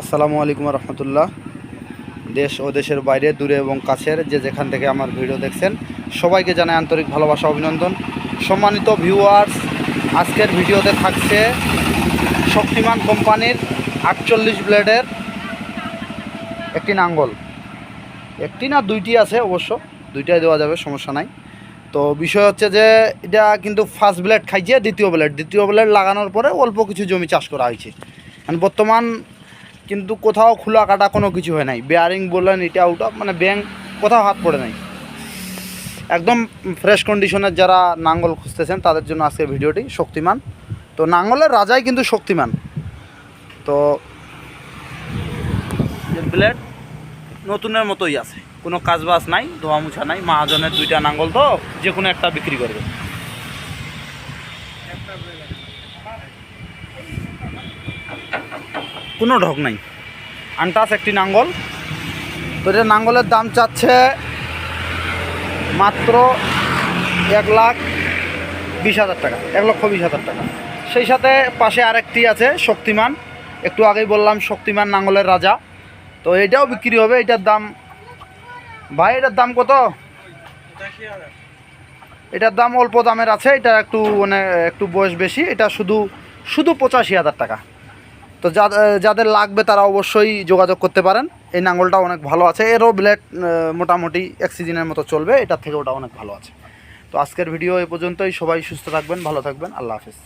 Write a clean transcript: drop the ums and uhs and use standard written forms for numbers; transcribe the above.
আসসালামু আলাইকুম রহমতুল্লাহ। দেশ ও দেশের বাইরে, দূরে এবং কাছের যে যেখান থেকে আমার ভিডিও দেখছেন সবাইকে জানাই আন্তরিক ভালোবাসা, অভিনন্দন। সম্মানিত ভিউয়ার্স, আজকের ভিডিওতে থাকছে শক্তিমান কোম্পানির 48 ব্লেডের একটি নাঙ্গল। একটি না দুইটি আছে, অবশ্য দুইটাই দেওয়া যাবে, সমস্যা নাই। তো বিষয় হচ্ছে যে এটা কিন্তু ফার্স্ট ব্লেড খাইছে, দ্বিতীয় ব্লেড লাগানোর পরে অল্প কিছু জমি চাষ করা হয়েছে। মানে বর্তমান কিন্তু কোথাও খোলা কাটা কোনো কিছু হয় নাই। বেয়ারিং বললেন এটা ওটা, মানে ব্যাং কোথাও হাত পড়ে নাই। একদম ফ্রেশ কন্ডিশনের যারা নাঙ্গল খুঁজতেছেন তাদের জন্য আজকের ভিডিওটি। শক্তিমান তো নাঙ্গলের রাজাই কিন্তু শক্তিমান। তো ব্লেড নতুনের মতোই আছে, কোনো কাজবাজ নাই, ধোয়া মুছা নাই। মহাজনের দুইটা নাঙ্গল, তো যে কোনো একটা বিক্রি করবে। কোনো ঢক নাই, আনটাস একটি নাঙ্গল। তো এটা নাঙ্গলের দাম চাচ্ছে মাত্র 1,20,000 টাকা, 1,20,000 টাকা। সেই সাথে পাশে আরেকটি আছে শক্তিমান, একটু আগেই বললাম শক্তিমান নাঙ্গলের রাজা। তো এটাও বিক্রি হবে। এটার দাম ভাই, এটার দাম কত? এটার দাম অল্প দামের আছে, এটা একটু মানে একটু বয়স বেশি। এটা শুধু 85,000 টাকা। তো যাদের লাগবে তারা অবশ্যই যোগাযোগ করতে পারেন। এই নাঙ্গলটা অনেক ভালো আছে, এরও ব্লেড মোটামুটি এক সিজনের মতো চলবে, এটার থেকে ওটা অনেক ভালো আছে। তো আজকের ভিডিও এ পর্যন্তই। সবাই সুস্থ থাকবেন, ভালো থাকবেন, আল্লাহ হাফেজ।